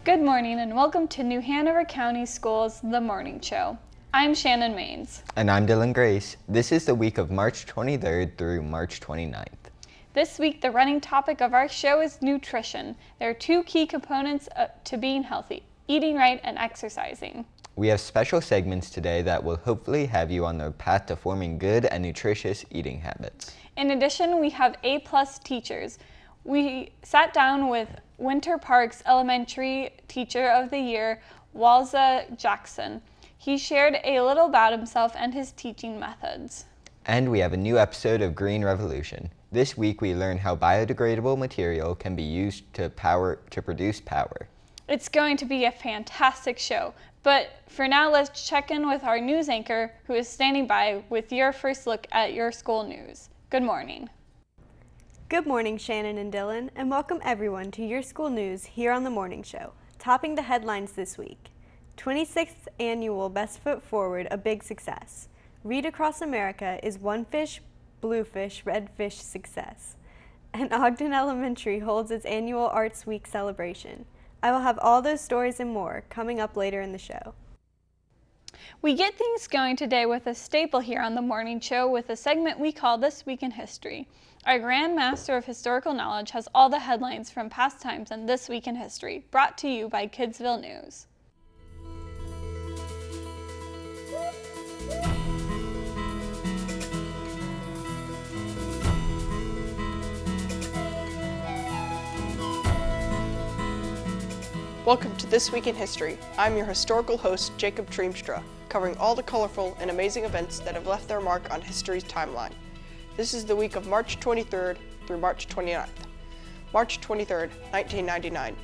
Good morning and welcome to New Hanover County Schools The Morning Show. I'm Shannon Maines. And I'm Dylan Grace. This is the week of March 23rd through March 29th. This week, the running topic of our show is nutrition. There are two key components to being healthy: eating right and exercising. We have special segments today that will hopefully have you on the path to forming good and nutritious eating habits. In addition, we have A-plus teachers. We sat down with Winter Park's Elementary Teacher of the Year, Walza Jackson. He shared a little about himself and his teaching methods. And we have a new episode of Green Revolution. This week we learn how biodegradable material can be used to produce power. It's going to be a fantastic show, but for now let's check in with our news anchor who is standing by with your first look at your school news. Good morning. Good morning, Shannon and Dylan, and welcome everyone to your school news here on The Morning Show. Topping the headlines this week: 26th Annual Best Foot Forward, a big success. Read Across America is one fish, blue fish, red fish success. And Ogden Elementary holds its annual Arts Week celebration. I will have all those stories and more coming up later in the show. We get things going today with a staple here on The Morning Show with a segment we call This Week in History. Our Grand Master of Historical Knowledge has all the headlines from past times and This Week in History, brought to you by Kidsville News. Welcome to This Week in History. I'm your historical host, Jacob Treemstra, covering all the colorful and amazing events that have left their mark on history's timeline. This is the week of March 23rd through March 29th. March 23rd, 1999.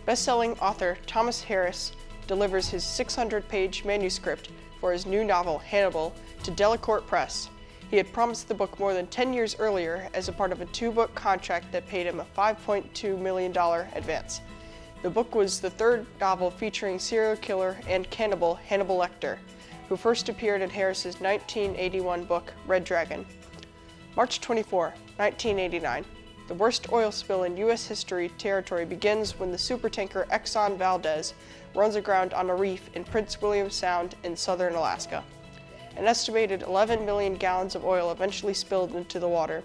Best-selling author Thomas Harris delivers his 600-page manuscript for his new novel, Hannibal, to Delacorte Press. He had promised the book more than 10 years earlier as a part of a two-book contract that paid him a $5.2 million advance. The book was the third novel featuring serial killer and cannibal Hannibal Lecter, who first appeared in Harris's 1981 book, Red Dragon. March 24, 1989. The worst oil spill in U.S. history territory begins when the supertanker Exxon Valdez runs aground on a reef in Prince William Sound in southern Alaska. An estimated 11 million gallons of oil eventually spilled into the water.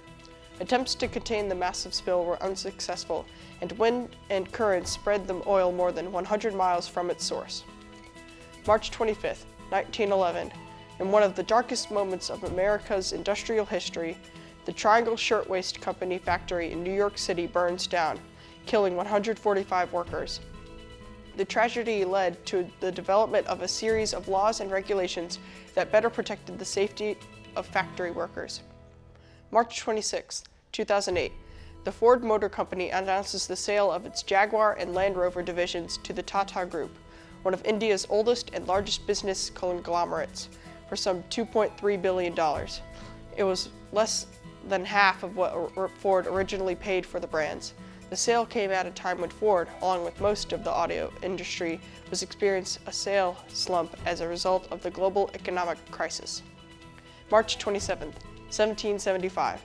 Attempts to contain the massive spill were unsuccessful, and wind and currents spread the oil more than 100 miles from its source. March 25, 1911. In one of the darkest moments of America's industrial history, the Triangle Shirtwaist Company factory in New York City burns down, killing 145 workers. The tragedy led to the development of a series of laws and regulations that better protected the safety of factory workers. March 26, 2008. The Ford Motor Company announces the sale of its Jaguar and Land Rover divisions to the Tata Group, one of India's oldest and largest business conglomerates, for some $2.3 billion. It was less than half of what Ford originally paid for the brands. The sale came at a time when Ford, along with most of the auto industry, was experiencing a sale slump as a result of the global economic crisis. March 27, 1775.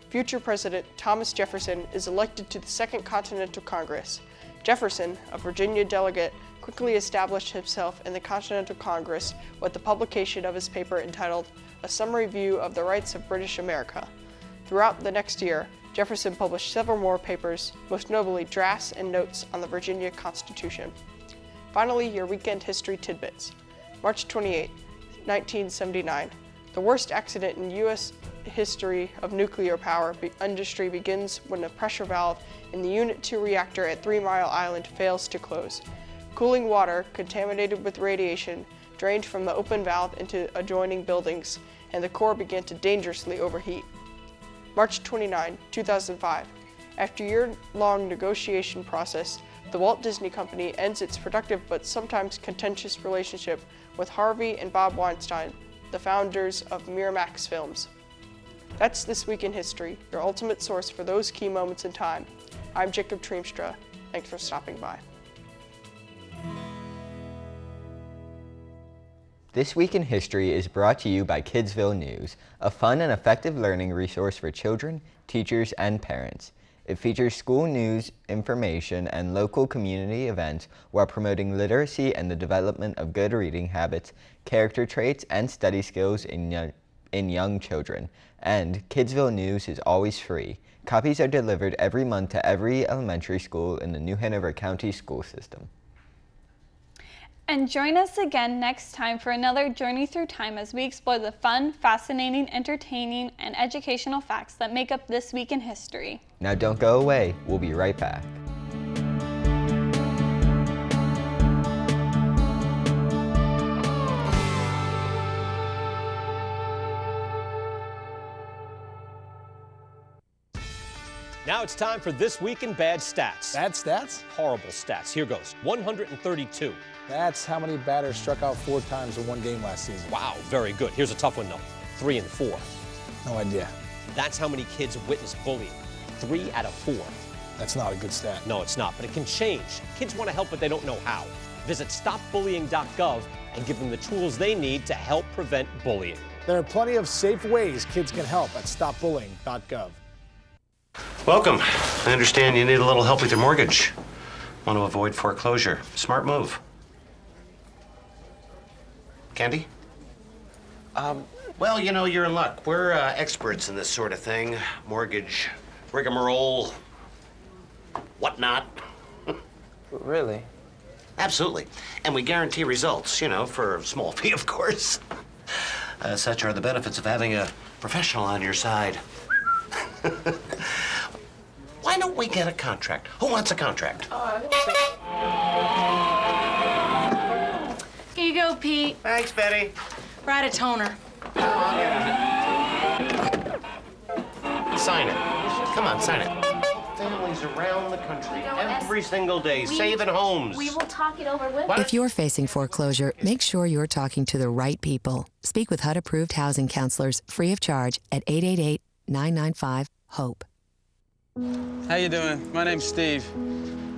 Future President Thomas Jefferson is elected to the Second Continental Congress. Jefferson, a Virginia delegate, quickly established himself in the Continental Congress with the publication of his paper entitled A Summary View of the Rights of British America. Throughout the next year, Jefferson published several more papers, most notably drafts and notes on the Virginia Constitution. Finally, your weekend history tidbits. March 28, 1979. The worst accident in U.S. history of nuclear power industry begins when a pressure valve in the Unit 2 reactor at 3 Mile Island fails to close. Cooling water, contaminated with radiation, drained from the open valve into adjoining buildings, and the core began to dangerously overheat. March 29, 2005. After a year-long negotiation process, the Walt Disney Company ends its productive but sometimes contentious relationship with Harvey and Bob Weinstein, the founders of Miramax Films. That's This Week in History, your ultimate source for those key moments in time. I'm Jacob Treemstra. Thanks for stopping by. This Week in History is brought to you by Kidsville News, a fun and effective learning resource for children, teachers, and parents. It features school news, information, and local community events while promoting literacy and the development of good reading habits, character traits, and study skills in young children. And Kidsville News is always free. Copies are delivered every month to every elementary school in the New Hanover County school system. And join us again next time for another journey through time as we explore the fun, fascinating, entertaining, and educational facts that make up This Week in History. Now don't go away. We'll be right back. Now it's time for This Week in Bad Stats. Bad stats? Horrible stats. Here goes. 132. That's how many batters struck out 4 times in one game last season. Wow, very good. Here's a tough one, though. 3 and 4. No idea. That's how many kids witness bullying. 3 out of 4. That's not a good stat. No, it's not, but it can change. Kids want to help, but they don't know how. Visit stopbullying.gov and give them the tools they need to help prevent bullying. There are plenty of safe ways kids can help at stopbullying.gov. Welcome. I understand you need a little help with your mortgage. Want to avoid foreclosure. Smart move. Candy? Well, you know, you're in luck. We're experts in this sort of thing. Mortgage, rigmarole, whatnot. Really? Absolutely. And we guarantee results, you know, for a small fee, of course. Such are the benefits of having a professional on your side. Why don't we get a contract? Who wants a contract? Here you go, Pete. Thanks, Betty. Write a toner. Sign it. Come on, sign it. Families around the country every single day, saving homes. We will talk it over with. If you're facing foreclosure, make sure you're talking to the right people. Speak with HUD-approved housing counselors free of charge at 888-995-HOPE. How you doing? My name's Steve.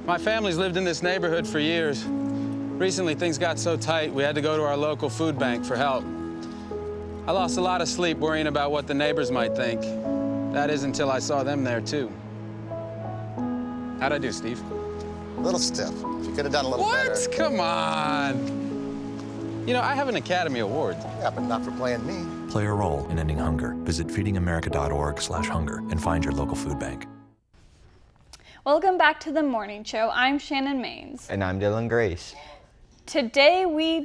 My family's lived in this neighborhood for years. Recently, things got so tight, we had to go to our local food bank for help. I lost a lot of sleep worrying about what the neighbors might think. That is until I saw them there, too. How'd I do, Steve? A little stiff. You could have done a little better. What? Come on. You know, I have an Academy Award. Yeah, but not for playing me. Play a role in ending hunger. Visit feedingamerica.org/hunger and find your local food bank. Welcome back to the morning show. I'm Shannon Maines. And I'm Dylan Grace. Today we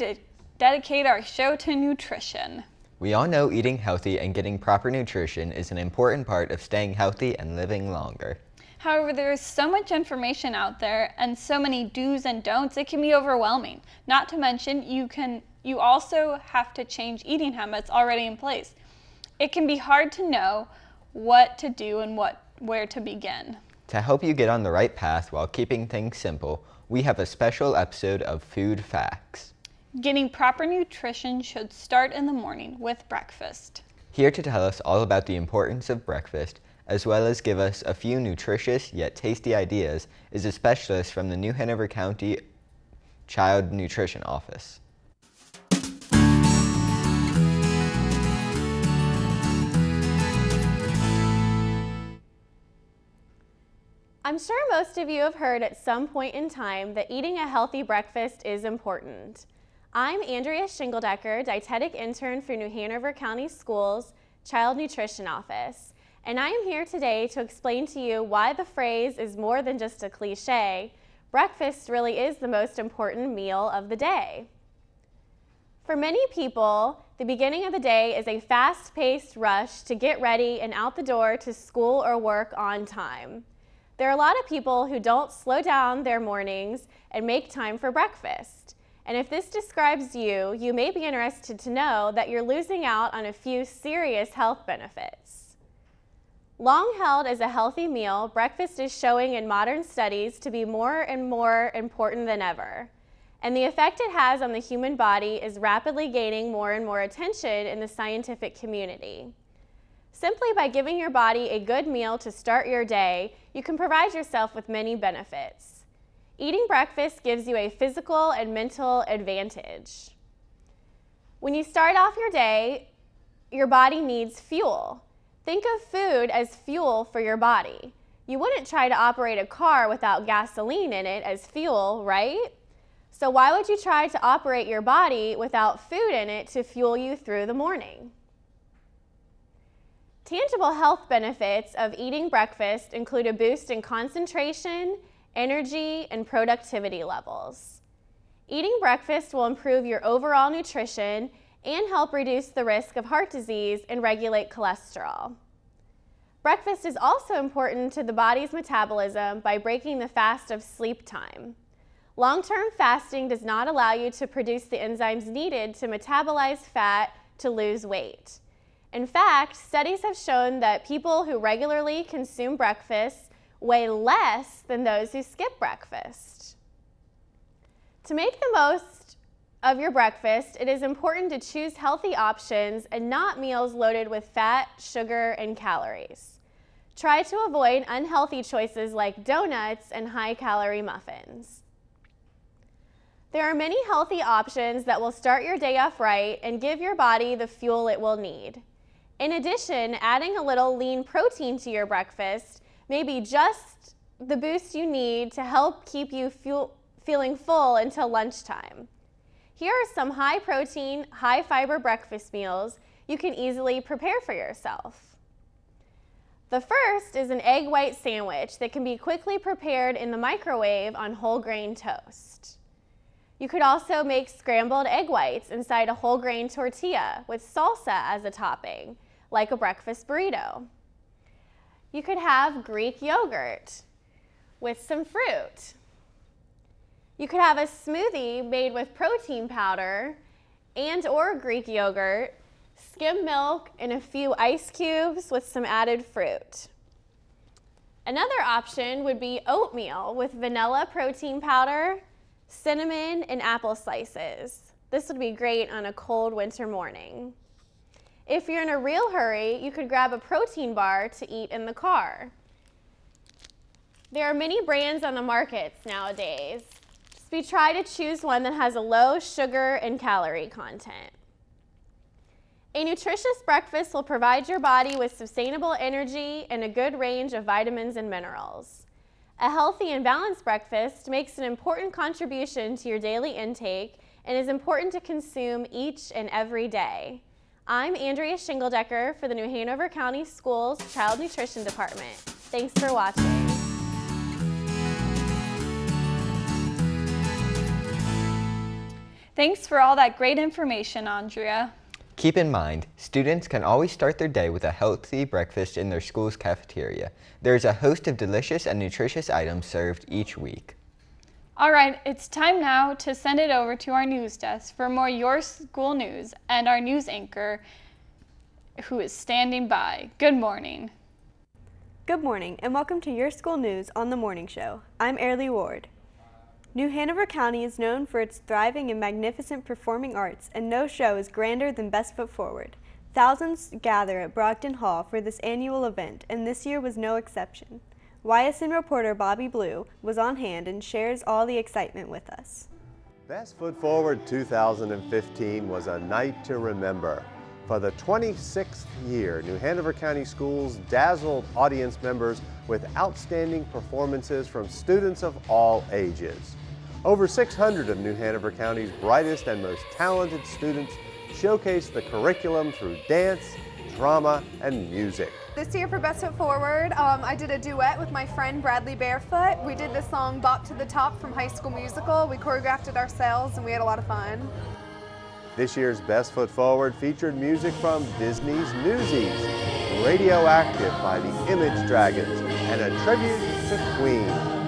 dedicate our show to nutrition. We all know eating healthy and getting proper nutrition is an important part of staying healthy and living longer. However, there is so much information out there and so many do's and don'ts, it can be overwhelming. Not to mention, you also have to change eating habits already in place. It can be hard to know what to do and where to begin. To help you get on the right path while keeping things simple, we have a special episode of Food Facts. Getting proper nutrition should start in the morning with breakfast. Here to tell us all about the importance of breakfast, as well as give us a few nutritious yet tasty ideas, is a specialist from the New Hanover County Child Nutrition Office. I'm sure most of you have heard at some point in time that eating a healthy breakfast is important. I'm Andrea Shingledecker, dietetic intern for New Hanover County Schools Child Nutrition Office, and I am here today to explain to you why the phrase is more than just a cliche. Breakfast really is the most important meal of the day. For many people, the beginning of the day is a fast-paced rush to get ready and out the door to school or work on time. There are a lot of people who don't slow down their mornings and make time for breakfast. And if this describes you, you may be interested to know that you're losing out on a few serious health benefits. Long held as a healthy meal, breakfast is showing in modern studies to be more and more important than ever. And the effect it has on the human body is rapidly gaining more and more attention in the scientific community. Simply by giving your body a good meal to start your day, you can provide yourself with many benefits. Eating breakfast gives you a physical and mental advantage. When you start off your day, your body needs fuel. Think of food as fuel for your body. You wouldn't try to operate a car without gasoline in it as fuel, right? So why would you try to operate your body without food in it to fuel you through the morning? Tangible health benefits of eating breakfast include a boost in concentration, energy, and productivity levels. Eating breakfast will improve your overall nutrition and help reduce the risk of heart disease and regulate cholesterol. Breakfast is also important to the body's metabolism by breaking the fast of sleep time. Long-term fasting does not allow you to produce the enzymes needed to metabolize fat to lose weight. In fact, studies have shown that people who regularly consume breakfast weigh less than those who skip breakfast. To make the most of your breakfast, it is important to choose healthy options and not meals loaded with fat, sugar, and calories. Try to avoid unhealthy choices like donuts and high-calorie muffins. There are many healthy options that will start your day off right and give your body the fuel it will need. In addition, adding a little lean protein to your breakfast may be just the boost you need to help keep you feeling full until lunchtime. Here are some high-protein, high-fiber breakfast meals you can easily prepare for yourself. The first is an egg white sandwich that can be quickly prepared in the microwave on whole grain toast. You could also make scrambled egg whites inside a whole grain tortilla with salsa as a topping, like a breakfast burrito. You could have Greek yogurt with some fruit. You could have a smoothie made with protein powder and/or Greek yogurt, skim milk, and a few ice cubes with some added fruit. Another option would be oatmeal with vanilla protein powder, cinnamon, and apple slices. This would be great on a cold winter morning. If you're in a real hurry, you could grab a protein bar to eat in the car. There are many brands on the markets nowadays. Just try to choose one that has a low sugar and calorie content. A nutritious breakfast will provide your body with sustainable energy and a good range of vitamins and minerals. A healthy and balanced breakfast makes an important contribution to your daily intake and is important to consume each and every day. I'm Andrea Shingledecker for the New Hanover County Schools Child Nutrition Department. Thanks for watching. Thanks for all that great information, Andrea. Keep in mind, students can always start their day with a healthy breakfast in their school's cafeteria. There's a host of delicious and nutritious items served each week. All right, it's time now to send it over to our news desk for more Your School news and our news anchor who is standing by. Good morning. Good morning and welcome to Your School News on The Morning Show. I'm Airlie Ward. New Hanover County is known for its thriving and magnificent performing arts, and no show is grander than Best Foot Forward. Thousands gather at Brockton Hall for this annual event, and this year was no exception. YSN reporter Bobby Blue was on hand and shares all the excitement with us. Best Foot Forward 2015 was a night to remember. For the 26th year, New Hanover County Schools dazzled audience members with outstanding performances from students of all ages. Over 600 of New Hanover County's brightest and most talented students showcased the curriculum through dance, drama, and music. This year for Best Foot Forward, I did a duet with my friend Bradley Barefoot. We did the song Bop to the Top from High School Musical. We choreographed it ourselves and we had a lot of fun. This year's Best Foot Forward featured music from Disney's Newsies, Radioactive by the Image Dragons, and a tribute to Queen.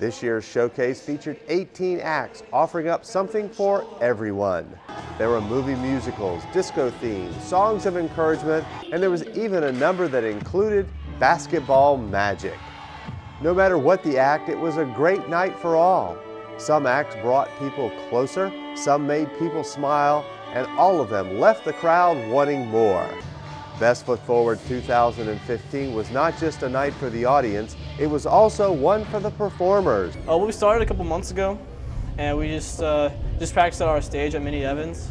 This year's showcase featured 18 acts offering up something for everyone. There were movie musicals, disco themes, songs of encouragement, and there was even a number that included basketball magic. No matter what the act, it was a great night for all. Some acts brought people closer, some made people smile, and all of them left the crowd wanting more. Best Foot Forward 2015 was not just a night for the audience, it was also one for the performers. We started a couple months ago, and we just practiced at our stage at Minnie Evans.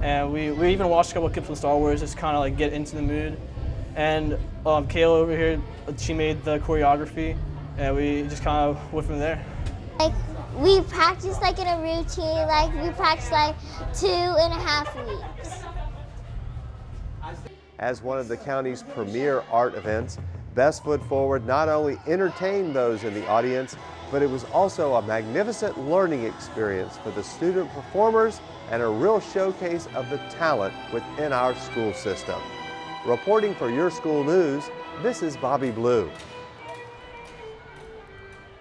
And we even watched a couple of clips from Star Wars, just kind of like get into the mood. And Kayla over here, she made the choreography, and we just kind of went from there. Like, we practiced like in a routine, like we practiced like 2.5 weeks. As one of the county's premier art events, Best Foot Forward not only entertained those in the audience, but it was also a magnificent learning experience for the student performers and a real showcase of the talent within our school system. Reporting for Your School News, this is Bobby Blue.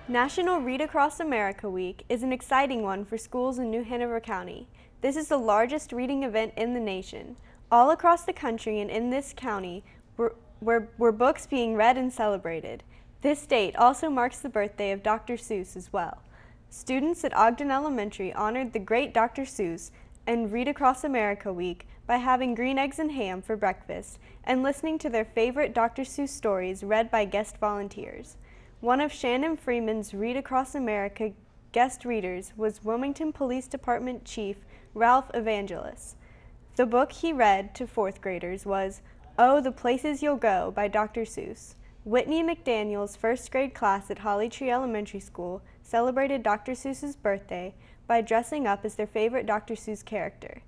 National Read Across America Week is an exciting one for schools in New Hanover County. This is the largest reading event in the nation. All across the country and in this county were books being read and celebrated. This date also marks the birthday of Dr. Seuss as well. Students at Ogden Elementary honored the great Dr. Seuss and Read Across America Week by having green eggs and ham for breakfast and listening to their favorite Dr. Seuss stories read by guest volunteers. One of Shannon Freeman's Read Across America guest readers was Wilmington Police Department Chief Ralph Evangelos. The book he read to fourth graders was Oh, the Places You'll Go by Dr. Seuss. Whitney McDaniel's first grade class at Holly Tree Elementary School celebrated Dr. Seuss's birthday by dressing up as their favorite Dr. Seuss character.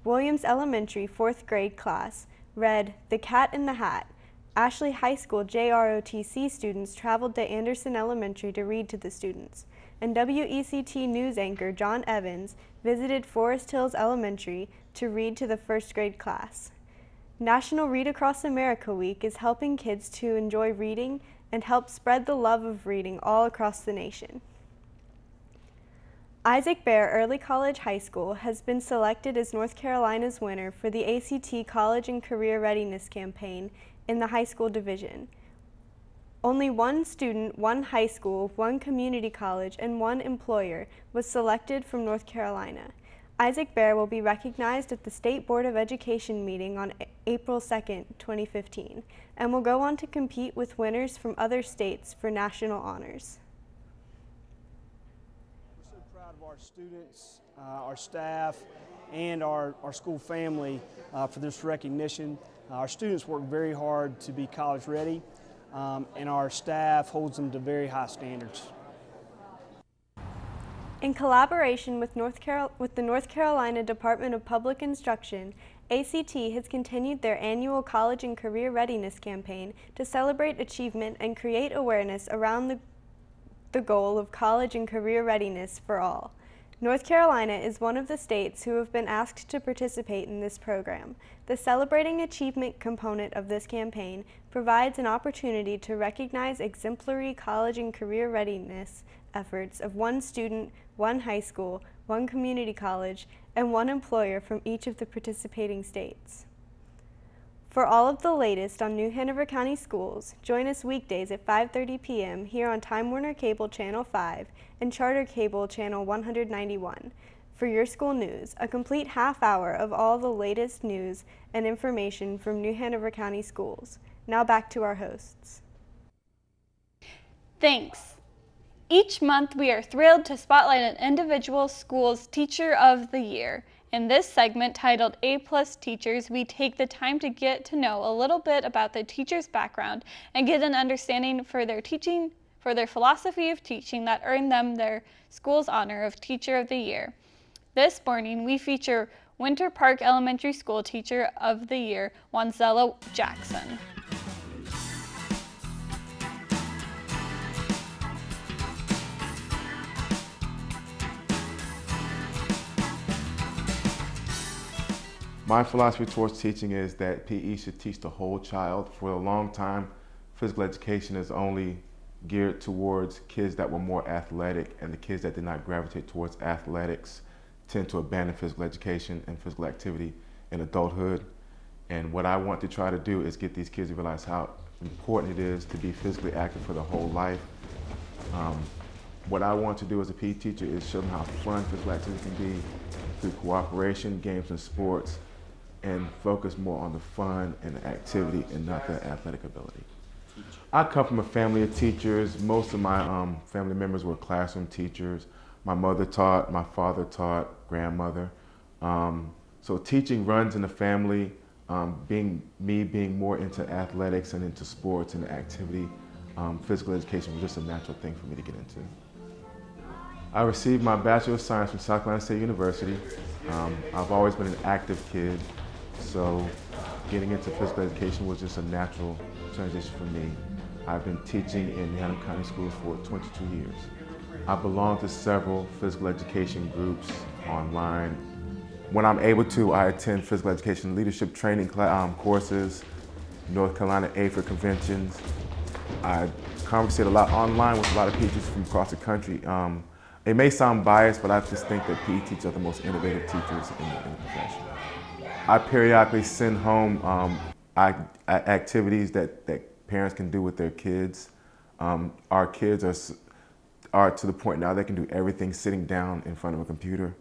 Williams Elementary fourth grade class read The Cat in the Hat. Ashley High School JROTC students traveled to Anderson Elementary to read to the students. And WECT news anchor John Evans visited Forest Hills Elementary to read to the first grade class. National Read Across America Week is helping kids to enjoy reading and help spread the love of reading all across the nation. Isaac Bear Early College High School has been selected as North Carolina's winner for the ACT College and Career Readiness Campaign in the high school division. Only one student, one high school, one community college, and one employer was selected from North Carolina. Isaac Bear will be recognized at the State Board of Education meeting on April 2nd, 2015, and will go on to compete with winners from other states for national honors. We're so proud of our students, our staff, and our school family for this recognition. Our students work very hard to be college ready, and our staff holds them to very high standards. In collaboration with the North Carolina Department of Public Instruction, ACT has continued their annual College and Career Readiness campaign to celebrate achievement and create awareness around the goal of college and career readiness for all. North Carolina is one of the states who have been asked to participate in this program. The Celebrating Achievement component of this campaign provides an opportunity to recognize exemplary college and career readiness efforts of one student, one high school, one community college, and one employer from each of the participating states. For all of the latest on New Hanover County Schools, join us weekdays at 5:30 p.m. here on Time Warner Cable Channel 5 and Charter Cable Channel 191. For Your School News, a complete half hour of all the latest news and information from New Hanover County Schools. Now back to our hosts. Thanks. Each month we are thrilled to spotlight an individual school's Teacher of the Year. In this segment titled A+ Teachers, we take the time to get to know a little bit about the teacher's background and get an understanding for their teaching, for their philosophy of teaching that earned them their school's honor of Teacher of the Year. This morning we feature Winter Park Elementary School Teacher of the Year, Wanzella Jackson. My philosophy towards teaching is that PE should teach the whole child. For a long time, physical education has only geared towards kids that were more athletic, and the kids that did not gravitate towards athletics tend to abandon physical education and physical activity in adulthood. And what I want to try to do is get these kids to realize how important it is to be physically active for their whole life. What I want to do as a PE teacher is show them how fun physical activity can be through cooperation, games, and sports, and focus more on the fun and the activity and not the athletic ability. I come from a family of teachers. Most of my family members were classroom teachers. My mother taught, my father taught, grandmother. So teaching runs in the family. Being more into athletics and into sports and activity, physical education was just a natural thing for me to get into. I received my Bachelor of Science from South Carolina State University. I've always been an active kid, so getting into physical education was just a natural transition for me. I've been teaching in Hannibal County Schools for 22 years. I belong to several physical education groups online. When I'm able to, I attend physical education leadership training courses, North Carolina AFER conventions. I conversate a lot online with a lot of teachers from across the country. It may sound biased, but I just think that PE teachers are the most innovative teachers in the profession. I periodically send home activities that parents can do with their kids. Our kids are to the point now they can do everything sitting down in front of a computer.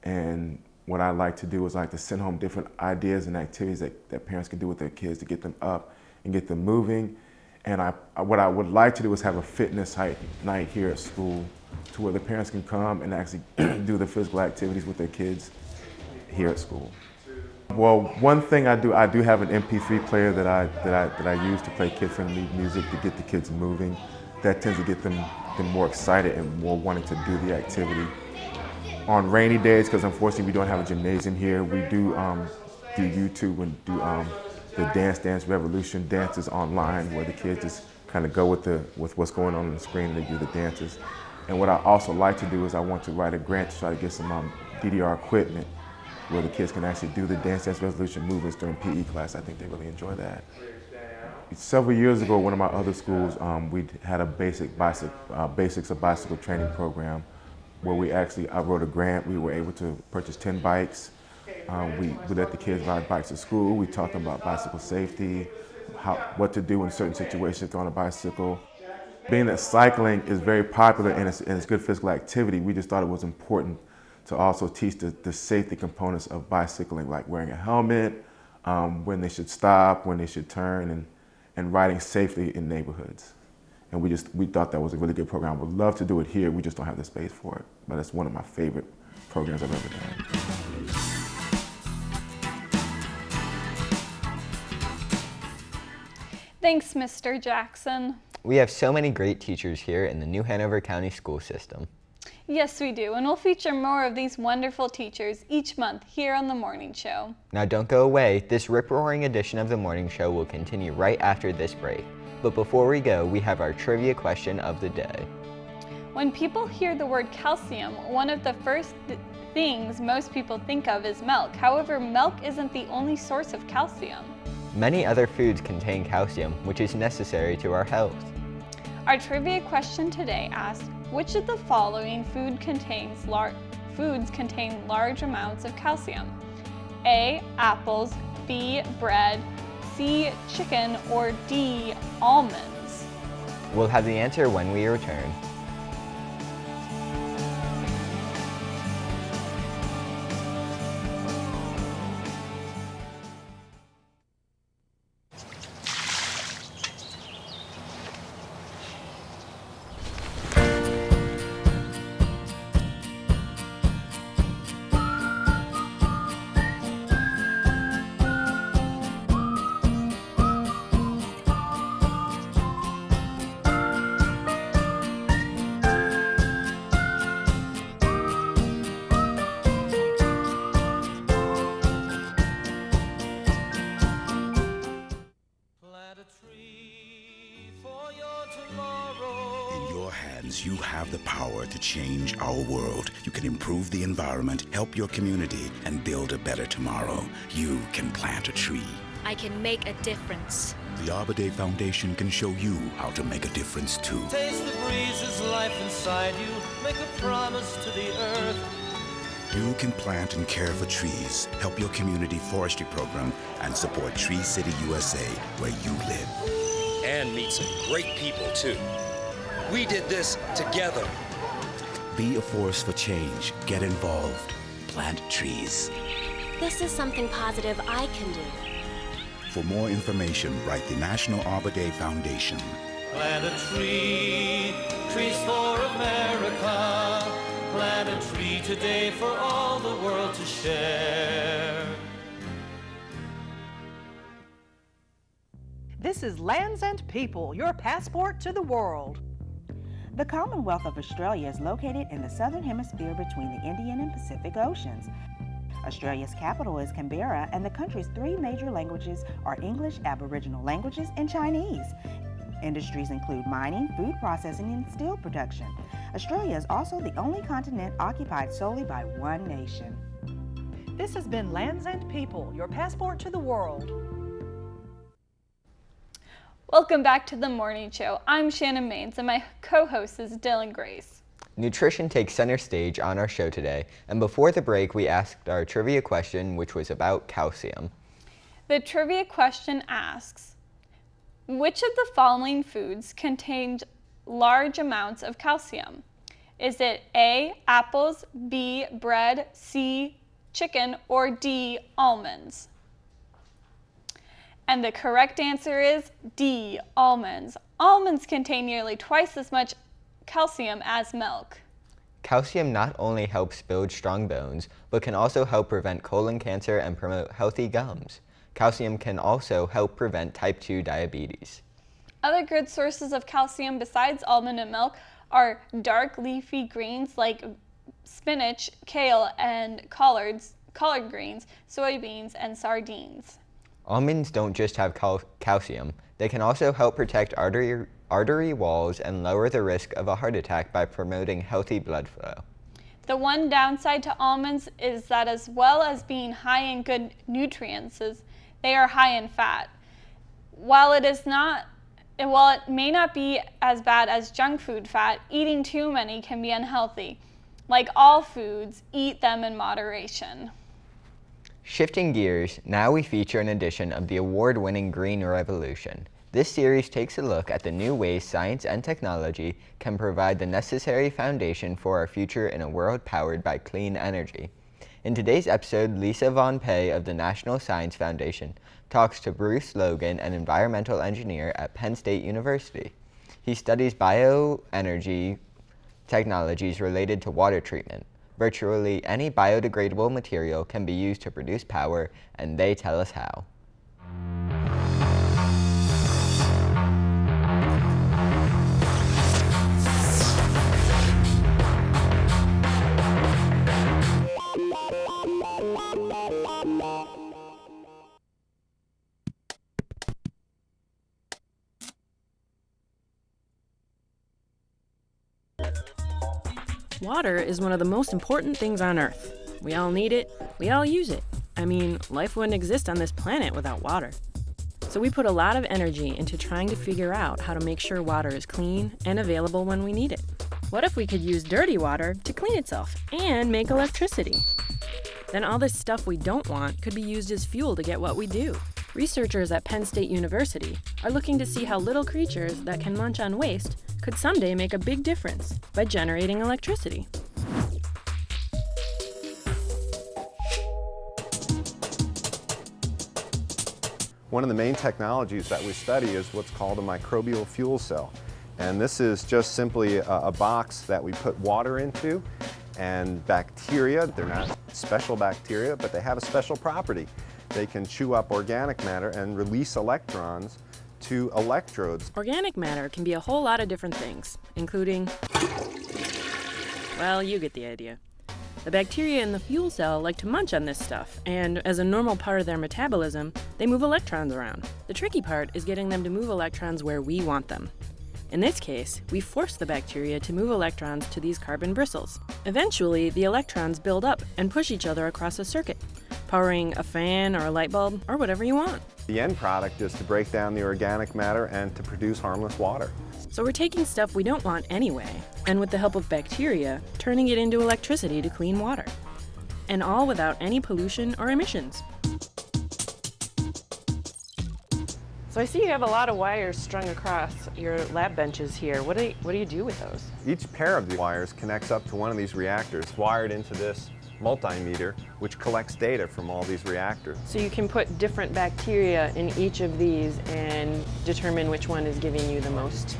And what I like to do is like to send home different ideas and activities that parents can do with their kids to get them up and get them moving. And what I would like to do is have a fitness night here at school to where the parents can come and actually do the physical activities with their kids here at school. Well, one thing I do have an MP3 player that I use to play kid-friendly music to get the kids moving. That tends to get them more excited and more wanting to do the activity. On rainy days, because unfortunately we don't have a gymnasium here, we do YouTube and do the Dance Revolution dances online, where the kids just kind of go with what's going on the screen and they do the dances. And what I also like to do is I want to write a grant to try to get some DDR equipment where the kids can actually do the Dance Revolution movements during PE class. I think they really enjoy that. Several years ago, one of my other schools, we had a basics of bicycle training program where I wrote a grant. We were able to purchase 10 bikes. We let the kids ride bikes to school. We taught them about bicycle safety, what to do in certain situations on a bicycle. Being that cycling is very popular and it's good physical activity, we just thought it was important to also teach the safety components of bicycling, like wearing a helmet, when they should stop, when they should turn, and riding safely in neighborhoods. And we thought that was a really good program. I would love to do it here, we just don't have the space for it. But it's one of my favorite programs I've ever done. Thanks, Mr. Jackson. We have so many great teachers here in the New Hanover County school system. Yes, we do, and we'll feature more of these wonderful teachers each month here on The Morning Show. Now don't go away. This rip-roaring edition of The Morning Show will continue right after this break. But before we go, we have our trivia question of the day. When people hear the word calcium, one of the first things most people think of is milk. However, milk isn't the only source of calcium. Many other foods contain calcium, which is necessary to our health. Our trivia question today asks, which of the following foods contain large amounts of calcium? A, apples, B, bread, C, chicken, or D, almonds? We'll have the answer when we return. You have the power to change our world. You can improve the environment, help your community, and build a better tomorrow. You can plant a tree. I can make a difference. the Arbor Day Foundation can show you how to make a difference too. Taste the breezes, life inside you. Make a promise to the earth. You can plant and care for trees, help your community forestry program, and support Tree City USA, where you live. And meet some great people, too. We did this together. Be a force for change. Get involved. Plant trees. This is something positive I can do. For more information, write the National Arbor Day Foundation. Plant a tree, trees for America. Plant a tree today for all the world to share. This is Lands and People, your passport to the world. The Commonwealth of Australia is located in the southern hemisphere between the Indian and Pacific Oceans. Australia's capital is Canberra, and the country's 3 major languages are English, Aboriginal languages, and Chinese. Industries include mining, food processing, and steel production. Australia is also the only continent occupied solely by one nation. This has been Lands and People, your passport to the world. Welcome back to the morning show. I'm Shannon Maines and my co-host is Dylan Grace. Nutrition takes center stage on our show today, and before the break we asked our trivia question, which was about calcium. The trivia question asks, which of the following foods contains large amounts of calcium? Is it A, apples, B, bread, C, chicken, or D, almonds? And the correct answer is D, almonds. Almonds contain nearly twice as much calcium as milk. Calcium not only helps build strong bones, but can also help prevent colon cancer and promote healthy gums. Calcium can also help prevent type 2 diabetes. Other good sources of calcium besides almond and milk are dark leafy greens like spinach, kale, and collard greens, soybeans, and sardines. Almonds don't just have calcium, they can also help protect artery walls and lower the risk of a heart attack by promoting healthy blood flow. The one downside to almonds is that as well as being high in good nutrients, they are high in fat. While it may not be as bad as junk food fat, eating too many can be unhealthy. Like all foods, eat them in moderation. Shifting gears, now we feature an edition of the award-winning Green Revolution. This series takes a look at the new ways science and technology can provide the necessary foundation for our future in a world powered by clean energy. In today's episode, Lisa Von Pay of the National Science Foundation talks to Bruce Logan, an environmental engineer at Penn State University. He studies bioenergy technologies related to water treatment. Virtually any biodegradable material can be used to produce power, and they tell us how. Water is one of the most important things on Earth. We all need it, we all use it. I mean, life wouldn't exist on this planet without water. So we put a lot of energy into trying to figure out how to make sure water is clean and available when we need it. What if we could use dirty water to clean itself and make electricity? Then all this stuff we don't want could be used as fuel to get what we do. Researchers at Penn State University are looking to see how little creatures that can munch on waste could someday make a big difference by generating electricity. One of the main technologies that we study is what's called a microbial fuel cell. And this is just simply a box that we put water into, and bacteria, they're not special bacteria, but they have a special property. They can chew up organic matter and release electrons to electrodes. Organic matter can be a whole lot of different things, including, well, you get the idea. The bacteria in the fuel cell like to munch on this stuff, and as a normal part of their metabolism, they move electrons around. The tricky part is getting them to move electrons where we want them. In this case, we force the bacteria to move electrons to these carbon bristles. Eventually, the electrons build up and push each other across a circuit, powering a fan or a light bulb or whatever you want. The end product is to break down the organic matter and to produce harmless water. So we're taking stuff we don't want anyway, and with the help of bacteria, turning it into electricity to clean water. And all without any pollution or emissions. So I see you have a lot of wires strung across your lab benches here. What do you do with those? Each pair of the wires connects up to one of these reactors, wired into this multimeter, which collects data from all these reactors. So you can put different bacteria in each of these and determine which one is giving you the most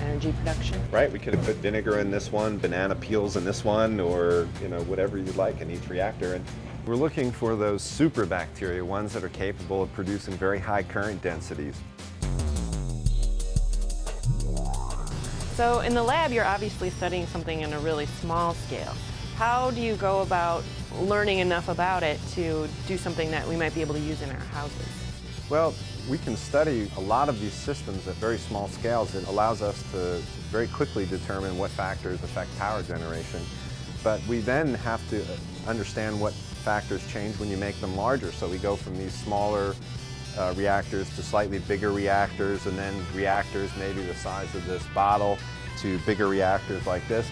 energy production? Right, we could have put vinegar in this one, banana peels in this one, or whatever you'd like in each reactor. And we're looking for those super bacteria, ones that are capable of producing very high current densities. So in the lab, you're obviously studying something in a really small scale. How do you go about learning enough about it to do something that we might be able to use in our houses? Well, we can study a lot of these systems at very small scales. It allows us to very quickly determine what factors affect power generation. But we then have to understand what factors change when you make them larger. So we go from these smaller reactors to slightly bigger reactors, and then reactors maybe the size of this bottle to bigger reactors like this.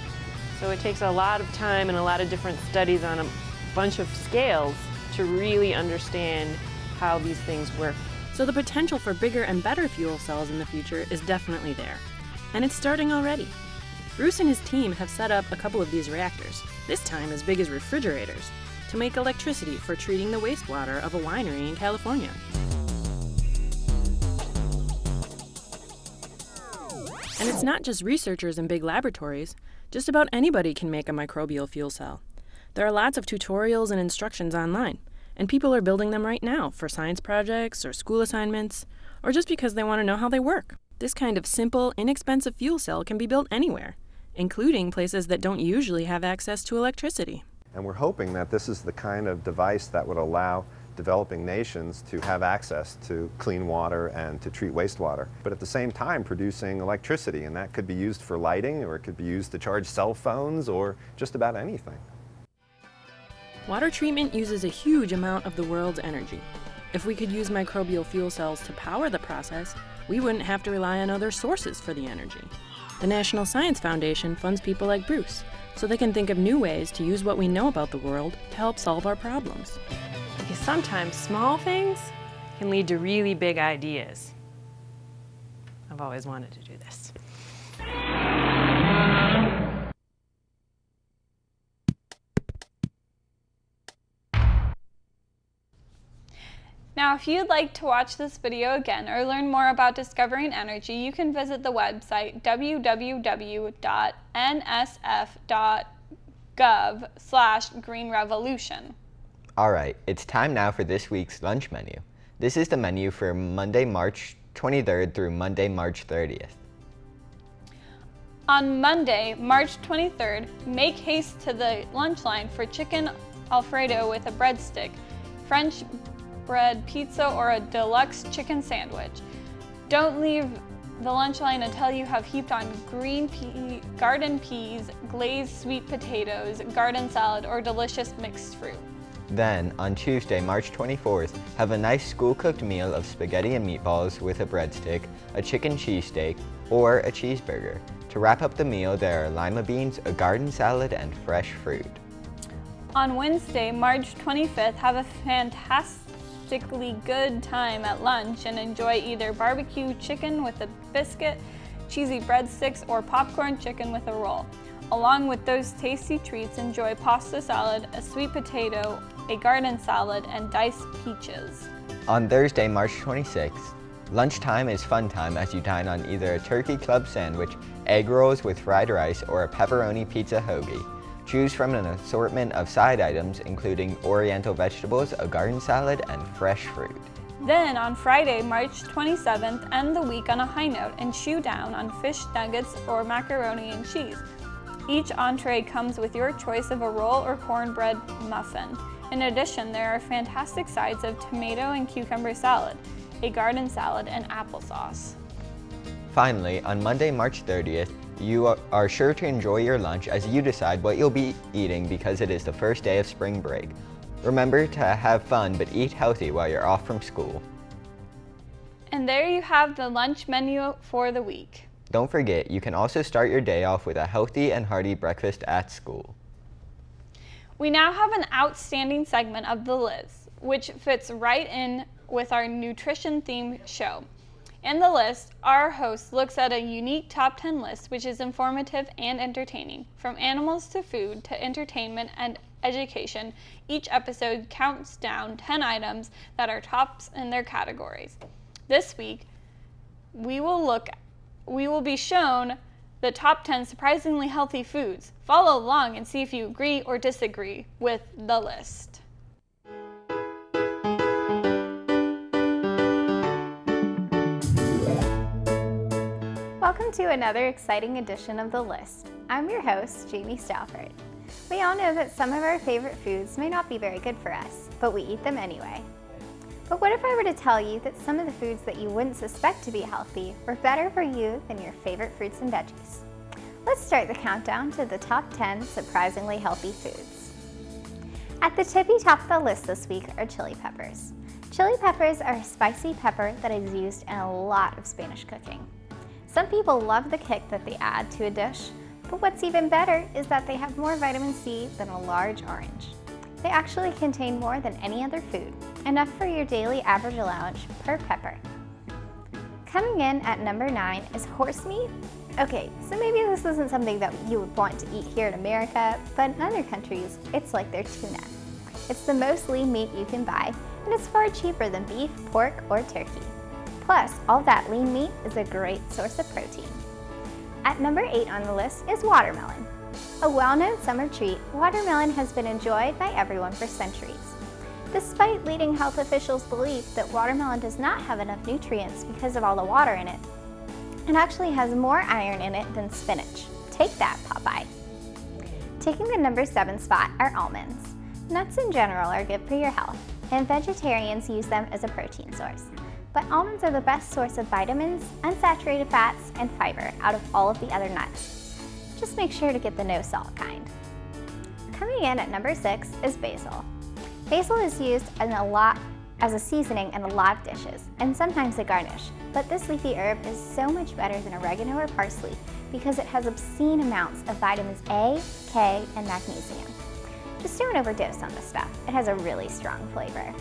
So it takes a lot of time and a lot of different studies on a bunch of scales to really understand how these things work. So the potential for bigger and better fuel cells in the future is definitely there. And it's starting already. Bruce and his team have set up a couple of these reactors, this time as big as refrigerators, to make electricity for treating the wastewater of a winery in California. And it's not just researchers in big laboratories. Just about anybody can make a microbial fuel cell. There are lots of tutorials and instructions online, and people are building them right now for science projects or school assignments, or just because they want to know how they work. This kind of simple, inexpensive fuel cell can be built anywhere, including places that don't usually have access to electricity. And we're hoping that this is the kind of device that would allow developing nations to have access to clean water and to treat wastewater, but at the same time producing electricity, and that could be used for lighting, or it could be used to charge cell phones, or just about anything. Water treatment uses a huge amount of the world's energy. If we could use microbial fuel cells to power the process, we wouldn't have to rely on other sources for the energy. The National Science Foundation funds people like Bruce, so they can think of new ways to use what we know about the world to help solve our problems. Because sometimes small things can lead to really big ideas. I've always wanted to do this. Now, if you'd like to watch this video again or learn more about discovering energy, you can visit the website www.nsf.gov/greenrevolution. All right, it's time now for this week's lunch menu. This is the menu for Monday, March 23rd through Monday, March 30th. On Monday, March 23rd, make haste to the lunch line for chicken Alfredo with a breadstick, French bread pizza, or a deluxe chicken sandwich. Don't leave the lunch line until you have heaped on garden peas, glazed sweet potatoes, garden salad, or delicious mixed fruit. Then, on Tuesday, March 24th, have a nice school-cooked meal of spaghetti and meatballs with a breadstick, a chicken cheesesteak, or a cheeseburger. To wrap up the meal, there are lima beans, a garden salad, and fresh fruit. On Wednesday, March 25th, have a fantastically good time at lunch and enjoy either barbecue chicken with a biscuit, cheesy breadsticks, or popcorn chicken with a roll. Along with those tasty treats, enjoy pasta salad, a sweet potato, a garden salad, and diced peaches. On Thursday, March 26th, lunchtime is fun time as you dine on either a turkey club sandwich, egg rolls with fried rice, or a pepperoni pizza hoagie. Choose from an assortment of side items including oriental vegetables, a garden salad, and fresh fruit. Then on Friday, March 27th, end the week on a high note and chew down on fish nuggets or macaroni and cheese. Each entree comes with your choice of a roll or cornbread muffin. In addition, there are fantastic sides of tomato and cucumber salad, a garden salad, and applesauce. Finally, on Monday, March 30th, you are sure to enjoy your lunch as you decide what you'll be eating because it is the first day of spring break. Remember to have fun but eat healthy while you're off from school. And there you have the lunch menu for the week. Don't forget, you can also start your day off with a healthy and hearty breakfast at school. We now have an outstanding segment of The List, which fits right in with our nutrition-themed show. In The List, our host looks at a unique top 10 list which is informative and entertaining. From animals to food to entertainment and education, each episode counts down 10 items that are tops in their categories. This week, we will be shown the top 10 surprisingly healthy foods. Follow along and see if you agree or disagree with the list. Welcome to another exciting edition of The List. I'm your host, Jamie Stafford. We all know that some of our favorite foods may not be very good for us, but we eat them anyway. But what if I were to tell you that some of the foods that you wouldn't suspect to be healthy were better for you than your favorite fruits and veggies? Let's start the countdown to the top 10 surprisingly healthy foods. At the tippy top of the list this week are chili peppers. Chili peppers are a spicy pepper that is used in a lot of Spanish cooking. Some people love the kick that they add to a dish, but what's even better is that they have more vitamin C than a large orange. They actually contain more than any other food, enough for your daily average allowance per pepper. Coming in at number 9 is horse meat. Okay, so maybe this isn't something that you would want to eat here in America, but in other countries, it's like their tuna. It's the most lean meat you can buy, and it's far cheaper than beef, pork, or turkey. Plus, all that lean meat is a great source of protein. At number 8 on the list is watermelon. A well-known summer treat, watermelon has been enjoyed by everyone for centuries. Despite leading health officials' belief that watermelon does not have enough nutrients because of all the water in it, it actually has more iron in it than spinach. Take that, Popeye. Taking the number 7 spot are almonds. Nuts in general are good for your health, and vegetarians use them as a protein source. But almonds are the best source of vitamins, unsaturated fats, and fiber out of all of the other nuts. Just make sure to get the no salt kind. Coming in at number 6 is basil. Basil is used as a seasoning in a lot of dishes, and sometimes a garnish, but this leafy herb is so much better than oregano or parsley because it has obscene amounts of vitamins A, K, and magnesium. Just don't overdose on this stuff. It has a really strong flavor.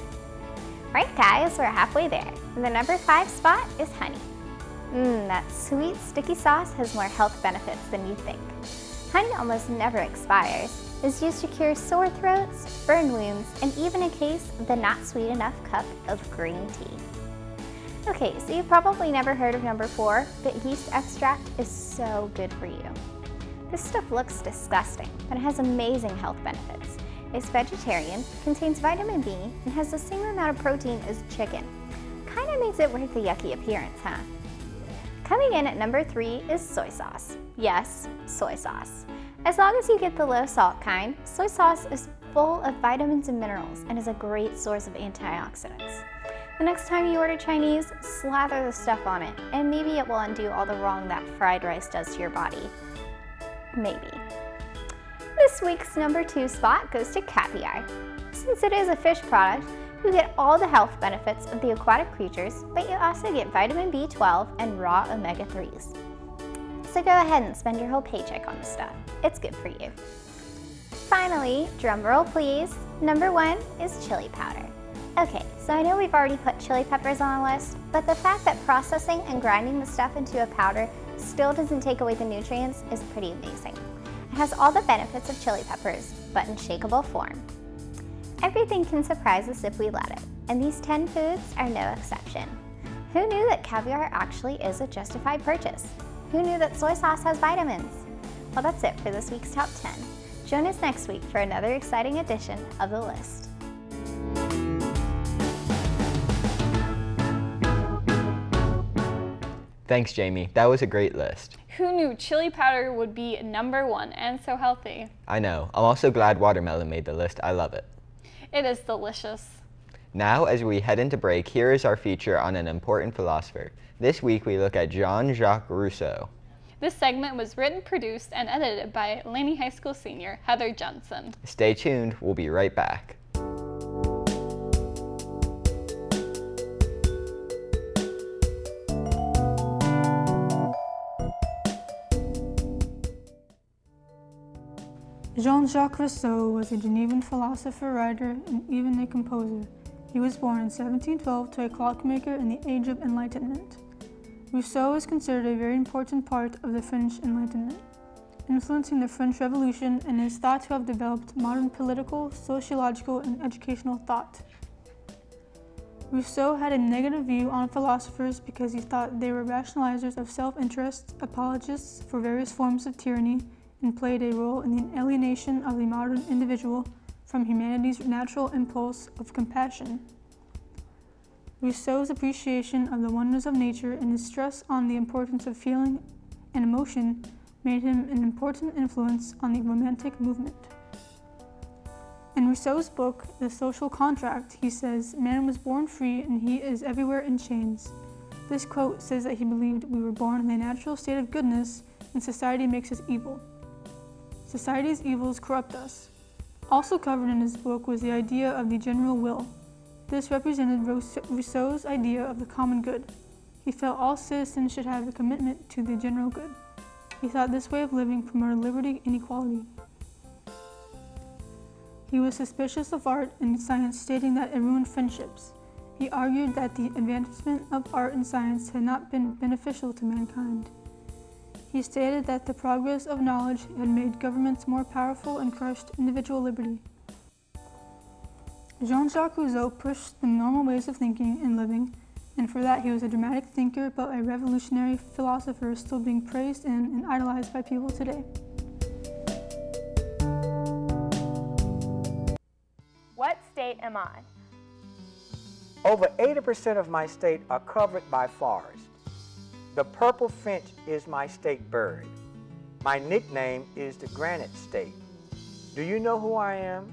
Right guys, we're halfway there. And the number 5 spot is honey. That sweet, sticky sauce has more health benefits than you think. Honey almost never expires. It's used to cure sore throats, burn wounds, and even a case of the not sweet enough cup of green tea. Okay, so you've probably never heard of number 4, but yeast extract is so good for you. This stuff looks disgusting, but it has amazing health benefits. It's vegetarian, contains vitamin B, and has the same amount of protein as chicken. Kinda makes it worth the yucky appearance, huh? Coming in at number 3 is soy sauce. Yes, soy sauce. As long as you get the low salt kind, soy sauce is full of vitamins and minerals and is a great source of antioxidants. The next time you order Chinese, slather the stuff on it, and maybe it will undo all the wrong that fried rice does to your body. Maybe. This week's number 2 spot goes to caviar. Since it is a fish product, you get all the health benefits of the aquatic creatures, but you also get vitamin B12 and raw omega-3s. So go ahead and spend your whole paycheck on this stuff. It's good for you. Finally, drum roll please, number 1 is chili powder. Okay, so I know we've already put chili peppers on the list, but the fact that processing and grinding the stuff into a powder still doesn't take away the nutrients is pretty amazing. It has all the benefits of chili peppers, but in shakeable form. Everything can surprise us if we let it, and these 10 foods are no exception. Who knew that caviar actually is a justified purchase? Who knew that soy sauce has vitamins? Well, that's it for this week's Top 10. Join us next week for another exciting edition of The List. Thanks, Jamie. That was a great list. Who knew chili powder would be number 1 and so healthy? I know. I'm also glad watermelon made the list. I love it. It is delicious. Now, as we head into break, here is our feature on an important philosopher. This week, we look at Jean-Jacques Rousseau. This segment was written, produced, and edited by Laney High School senior Heather Johnson. Stay tuned. We'll be right back. Jean-Jacques Rousseau was a Genevan philosopher, writer, and even a composer. He was born in 1712 to a clockmaker in the Age of Enlightenment. Rousseau is considered a very important part of the French Enlightenment, influencing the French Revolution, and is thought to have developed modern political, sociological, and educational thought. Rousseau had a negative view on philosophers because he thought they were rationalizers of self-interest, apologists for various forms of tyranny, and played a role in the alienation of the modern individual from humanity's natural impulse of compassion. Rousseau's appreciation of the wonders of nature and his stress on the importance of feeling and emotion made him an important influence on the Romantic movement. In Rousseau's book, The Social Contract, he says, "Man was born free and he is everywhere in chains." This quote says that he believed we were born in a natural state of goodness and society makes us evil. Society's evils corrupt us. Also covered in his book was the idea of the general will. This represented Rousseau's idea of the common good. He felt all citizens should have a commitment to the general good. He thought this way of living promoted liberty and equality. He was suspicious of art and science, stating that it ruined friendships. He argued that the advancement of art and science had not been beneficial to mankind. He stated that the progress of knowledge had made governments more powerful and crushed individual liberty. Jean-Jacques Rousseau pushed the normal ways of thinking and living, and for that he was a dramatic thinker but a revolutionary philosopher still being praised and idolized by people today. What state am I? Over 80% of my state are covered by forest. The purple finch is my state bird. My nickname is the Granite State. Do you know who I am?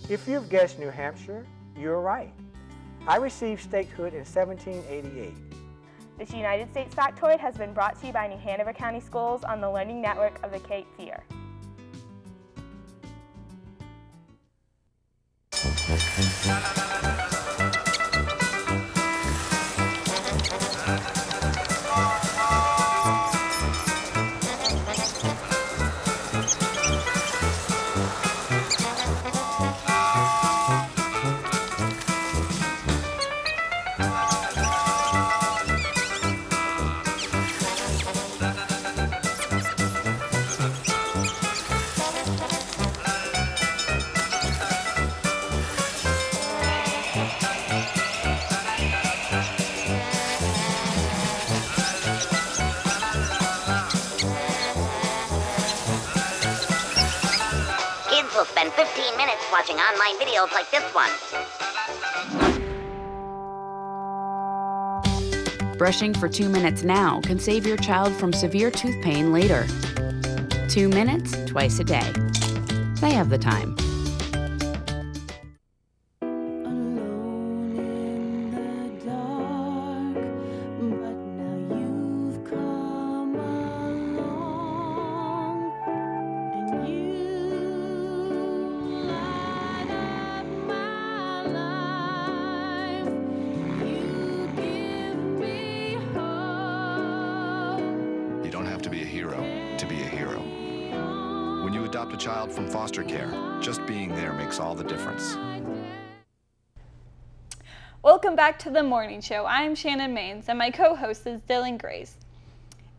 If you've guessed New Hampshire, you're right. I received statehood in 1788. This United States factoid has been brought to you by New Hanover County Schools on the Learning Network of the Cape Fear. Will spend 15 minutes watching online videos like this one. Brushing for 2 minutes now can save your child from severe tooth pain later. 2 minutes, twice a day. They have the time. Adopt a child from foster care. Just being there makes all the difference. Welcome back to the morning show. I'm Shannon Maines and my co-host is Dylan Grace.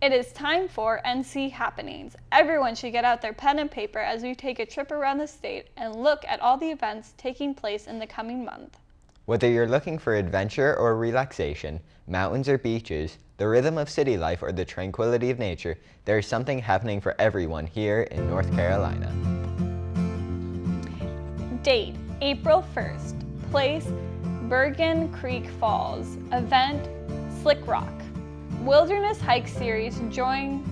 It is time for NC Happenings. Everyone should get out their pen and paper as we take a trip around the state and look at all the events taking place in the coming month. Whether you're looking for adventure or relaxation, mountains or beaches, the rhythm of city life or the tranquility of nature, there is something happening for everyone here in North Carolina. Date, April 1st. Place, Bergen Creek Falls. Event, Slick Rock. Wilderness Hike Series. Join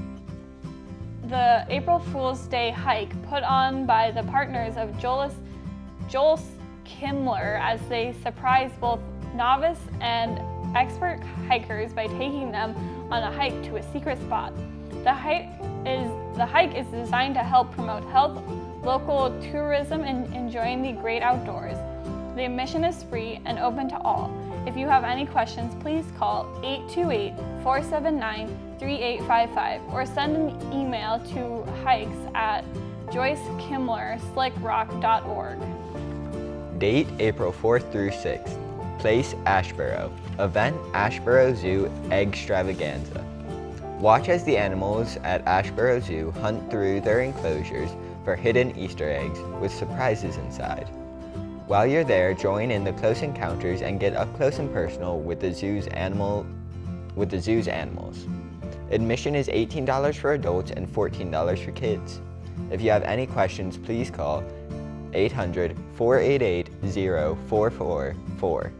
the April Fool's Day hike put on by the partners of Joel Kimler as they surprise both novice and expert hikers by taking them on a hike to a secret spot. The hike is designed to help promote health, local tourism, and enjoying the great outdoors. The admission is free and open to all. If you have any questions, please call 828-479-3855 or send an email to hikes at Joyce Kimler, slickrock.org. Date April 4th through 6th. Place Ashboro. Event Ashboro Zoo Eggstravaganza. Watch as the animals at Ashboro Zoo hunt through their enclosures for hidden Easter eggs with surprises inside. While you're there, join in the close encounters and get up close and personal with the zoo's animals. Admission is $18 for adults and $14 for kids. If you have any questions, please call 800-488-0444.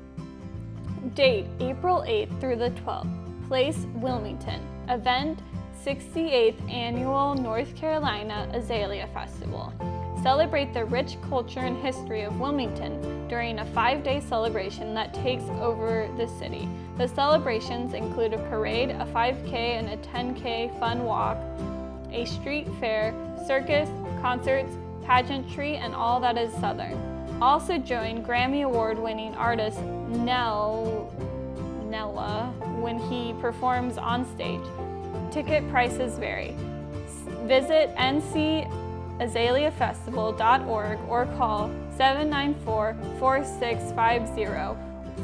Date April 8th through the 12th. Place Wilmington. Event 68th Annual North Carolina Azalea Festival. Celebrate the rich culture and history of Wilmington during a 5-day celebration that takes over the city. The celebrations include a parade, a 5K and a 10K fun walk, a street fair, circus, concerts, pageantry, and all that is Southern. Also join Grammy Award-winning artist Nella when he performs on stage. Ticket prices vary. Visit ncazaleafestival.org or call 794-4650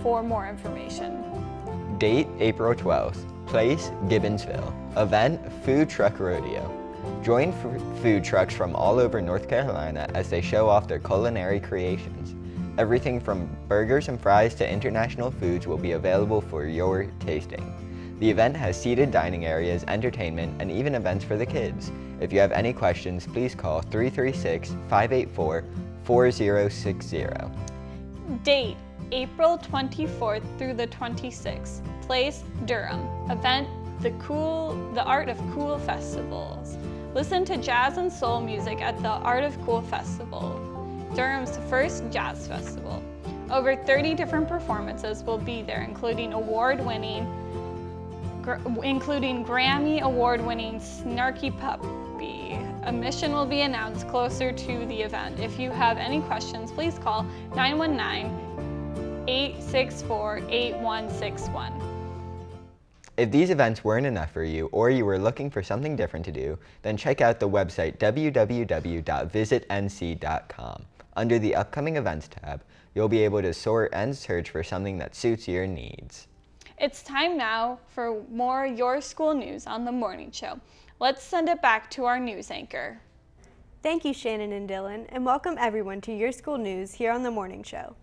for more information. Date April 12th. Place Gibbonsville. Event Food Truck Rodeo. Join food trucks from all over North Carolina as they show off their culinary creations. Everything from burgers and fries to international foods will be available for your tasting. The event has seated dining areas, entertainment, and even events for the kids. If you have any questions, please call 336-584-4060. Date April 24th through the 26th. Place Durham. Event The Art of Cool Festivals. Listen to jazz and soul music at the Art of Cool Festival, Durham's first jazz festival. Over 30 different performances will be there, including Grammy award-winning Snarky Puppy. Admission will be announced closer to the event. If you have any questions, please call 919-864-8161. If these events weren't enough for you, or you were looking for something different to do, then check out the website www.visitnc.com. Under the Upcoming Events tab, you'll be able to sort and search for something that suits your needs. It's time now for more Your School News on the Morning Show. Let's send it back to our news anchor. Thank you, Shannon and Dylan, and welcome everyone to Your School News here on the Morning Show.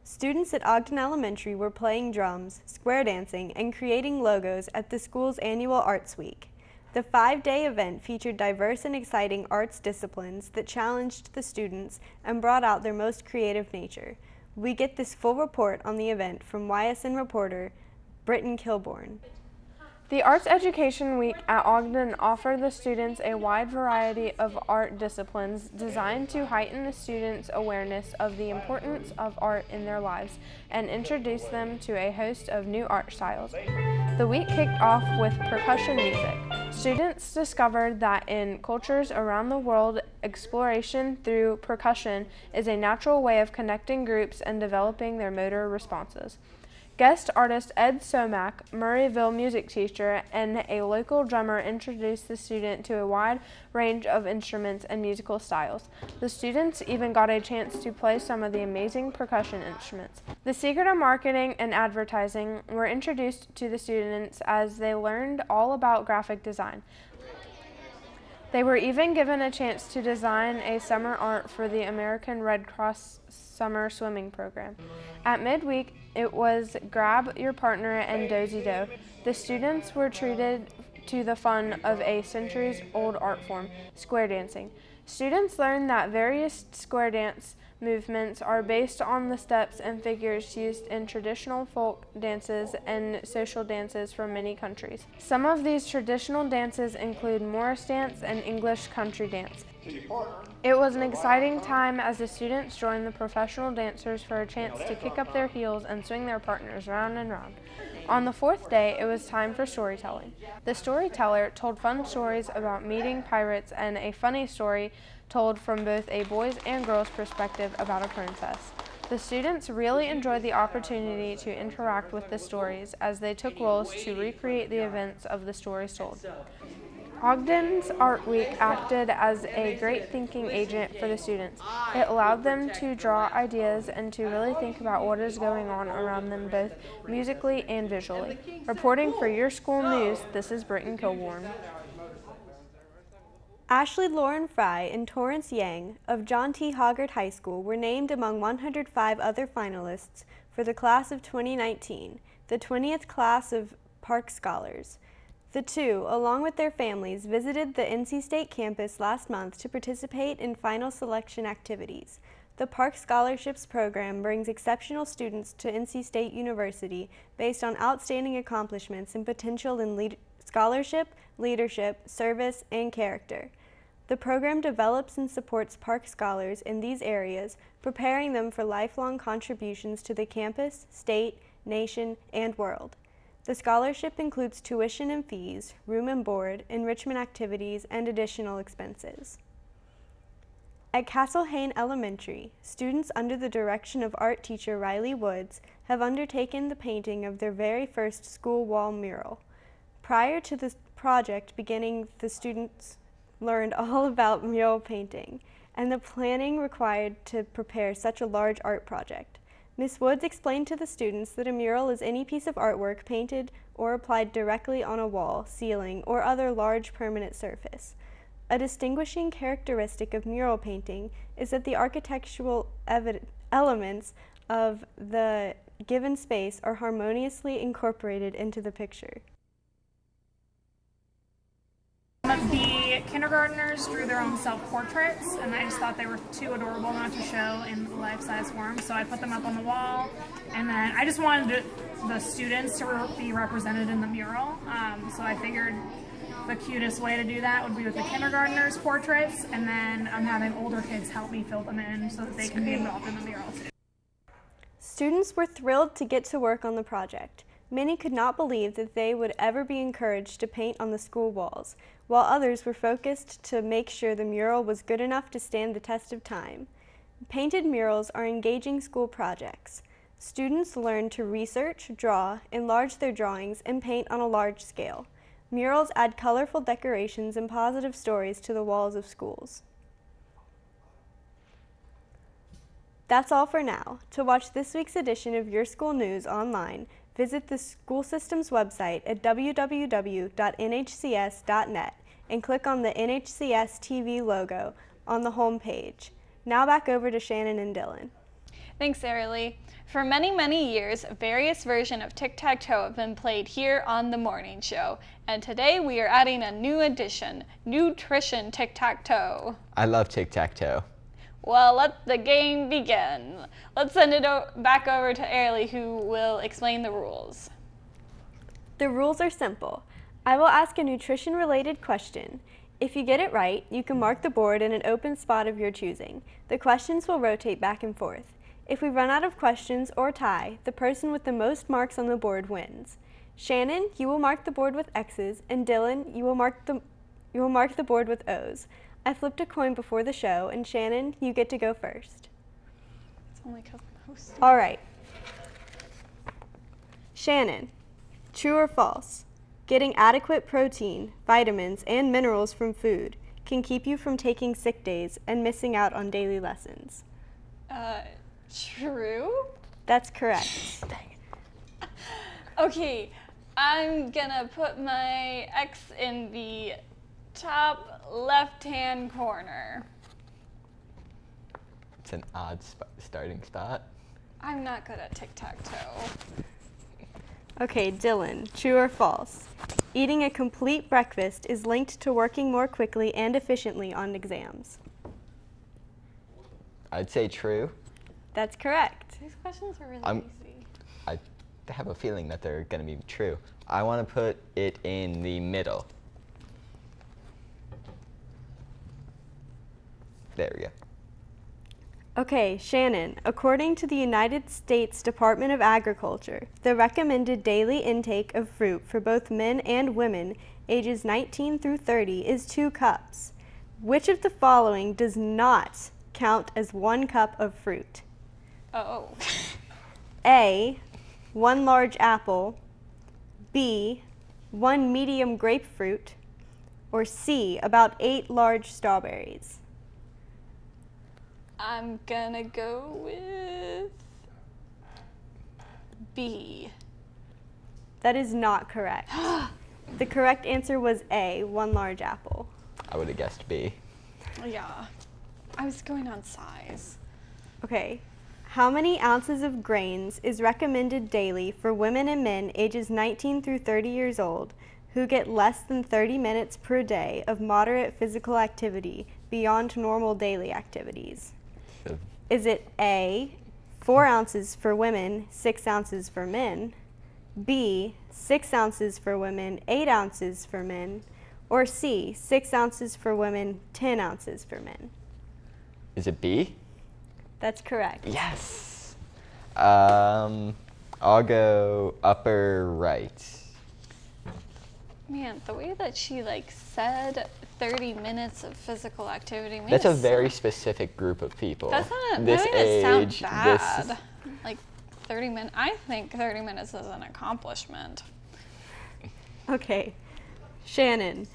Students at Ogden Elementary were playing drums, square dancing, and creating logos at the school's annual Arts Week. The 5-day event featured diverse and exciting arts disciplines that challenged the students and brought out their most creative nature. We get this full report on the event from YSN reporter Britton Kilborn. The Arts Education Week at Ogden offered the students a wide variety of art disciplines designed to heighten the students' awareness of the importance of art in their lives and introduce them to a host of new art styles. The week kicked off with percussion music. Students discovered that in cultures around the world, exploration through percussion is a natural way of connecting groups and developing their motor responses. Guest artist Ed Somack, Murrayville music teacher, and a local drummer introduced the student to a wide range of instruments and musical styles. The students even got a chance to play some of the amazing percussion instruments. The secret of marketing and advertising were introduced to the students as they learned all about graphic design. They were even given a chance to design a summer art for the American Red Cross summer swimming program. At midweek, it was Grab Your Partner and Dozy-Do. The students were treated to the fun of a centuries-old art form, square dancing. Students learned that various square dance movements are based on the steps and figures used in traditional folk dances and social dances from many countries. Some of these traditional dances include Morris dance and English country dance. It was an exciting time as the students joined the professional dancers for a chance to kick up their heels and swing their partners round and round. On the 4th day, it was time for storytelling. The storyteller told fun stories about meeting pirates and a funny story told from both a boys' and girls' perspective about a princess. The students really enjoyed the opportunity to interact with the stories as they took roles to recreate the events of the stories told. Ogden's Art Week acted as a great thinking agent for the students. It allowed them to draw ideas and to really think about what is going on around them both musically and visually. Reporting for your school news, this is Britton Kilborn. Ashley Lauren Fry and Torrance Yang of John T. Hoggard High School were named among 105 other finalists for the class of 2019, the 20th class of Park Scholars. The two, along with their families, visited the NC State campus last month to participate in final selection activities. The Park Scholarships program brings exceptional students to NC State University based on outstanding accomplishments and potential in scholarship, leadership, service, and character. The program develops and supports Park Scholars in these areas, preparing them for lifelong contributions to the campus, state, nation, and world. The scholarship includes tuition and fees, room and board, enrichment activities, and additional expenses. At Castle Hayne Elementary, students under the direction of art teacher Riley Woods have undertaken the painting of their very first school wall mural. Prior to the project beginning, the students learned all about mural painting and the planning required to prepare such a large art project. Ms. Woods explained to the students that a mural is any piece of artwork painted or applied directly on a wall, ceiling, or other large permanent surface. A distinguishing characteristic of mural painting is that the architectural elements of the given space are harmoniously incorporated into the picture. The kindergartners drew their own self-portraits, and I just thought they were too adorable not to show in life-size form, so I put them up on the wall, and then I just wanted the students to be represented in the mural, so I figured the cutest way to do that would be with the kindergartners' portraits, and then I'm having older kids help me fill them in so that they can be involved in the mural too. Students were thrilled to get to work on the project. Many could not believe that they would ever be encouraged to paint on the school walls, while others were focused to make sure the mural was good enough to stand the test of time. Painted murals are engaging school projects. Students learn to research, draw, enlarge their drawings, and paint on a large scale. Murals add colorful decorations and positive stories to the walls of schools. That's all for now. To watch this week's edition of Your School News online, visit the school system's website at www.nhcs.net and click on the NHCS TV logo on the home page. Now back over to Shannon and Dylan. Thanks, Arilee. For many, many years, various versions of tic-tac-toe have been played here on The Morning Show. And today we are adding a new addition, nutrition tic-tac-toe. I love tic-tac-toe. Well, let the game begin. Let's send it back over to Arilee, who will explain the rules. The rules are simple. I will ask a nutrition-related question. If you get it right, you can mark the board in an open spot of your choosing. The questions will rotate back and forth. If we run out of questions or tie, the person with the most marks on the board wins. Shannon, you will mark the board with X's, and Dylan, you will mark the board with O's. I flipped a coin before the show, and Shannon, you get to go first. It's only because I'm hosting. All right. Shannon, true or false? Getting adequate protein, vitamins, and minerals from food can keep you from taking sick days and missing out on daily lessons. True? That's correct. Dang it. Okay, I'm gonna put my X in the top left-hand corner. It's an odd starting spot. I'm not good at tic-tac-toe. Okay, Dylan, true or false? Eating a complete breakfast is linked to working more quickly and efficiently on exams. I'd say true. That's correct. These questions are really easy. I have a feeling that they're going to be true. I want to put it in the middle. There we go. Okay, Shannon, according to the United States Department of Agriculture, the recommended daily intake of fruit for both men and women ages 19 through 30 is 2 cups. Which of the following does not count as 1 cup of fruit? Oh. A, 1 large apple, B, 1 medium grapefruit, Or C, about 8 large strawberries? I'm gonna go with B. That is not correct. The correct answer was A, 1 large apple. I would have guessed B. Yeah, I was going on size. Okay. How many ounces of grains is recommended daily for women and men ages 19 through 30 years old who get less than 30 minutes per day of moderate physical activity beyond normal daily activities? Is it A, 4 ounces for women, 6 ounces for men, B, 6 ounces for women, 8 ounces for men, or C, 6 ounces for women, 10 ounces for men? Is it B? That's correct. Yes. I'll go upper right. Man, the way that she said 30 minutes of physical activity. That's a very specific group of people. That's not, this that doesn't sound age, bad. Like 30 minutes, I think 30 minutes is an accomplishment. Okay, Shannon,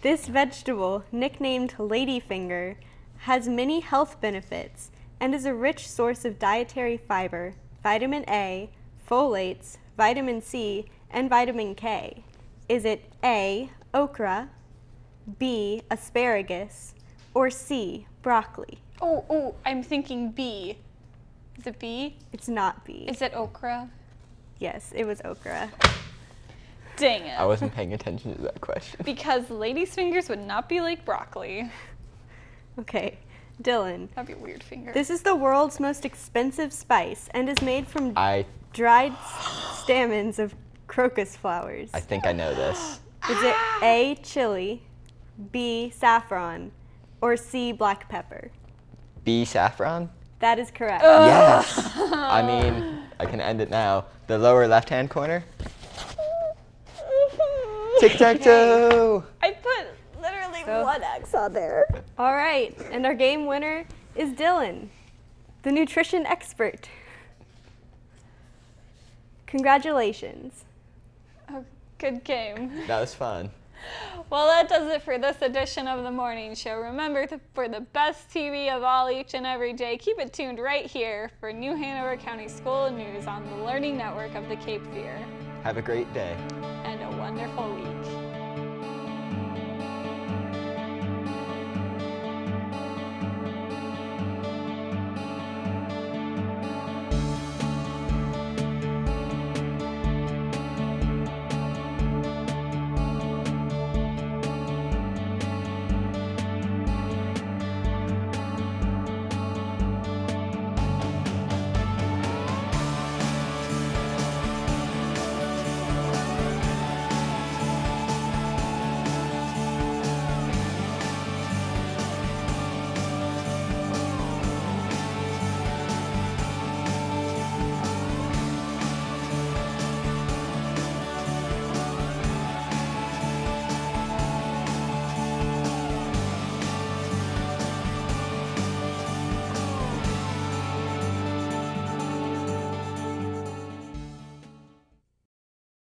this vegetable, nicknamed ladyfinger, has many health benefits and is a rich source of dietary fiber, vitamin A, folates, vitamin C, and vitamin K. Is it A, okra, B, asparagus, or C, broccoli? Oh, I'm thinking B. Is it B? It's not B. Is it okra? Yes, it was okra. Dang it. I wasn't paying attention to that question. Because ladies' fingers would not be like broccoli. Okay, Dylan. That'd be a weird finger. This is the world's most expensive spice and is made from dried stamens of crocus flowers. I think I know this. Is it A, chili, B, saffron, or C, black pepper? B, saffron? That is correct. Yes. I mean, I can end it now. The lower left-hand corner. Tic-tac-toe. I put literally one X on there. All right, and our game winner is Dylan, the nutrition expert. Congratulations. Oh, good game. That was fun. Well, that does it for this edition of The Morning Show. Remember, for the best TV of all each and every day, keep it tuned right here for New Hanover County School News on the Learning Network of the Cape Fear. Have a great day. And a wonderful week.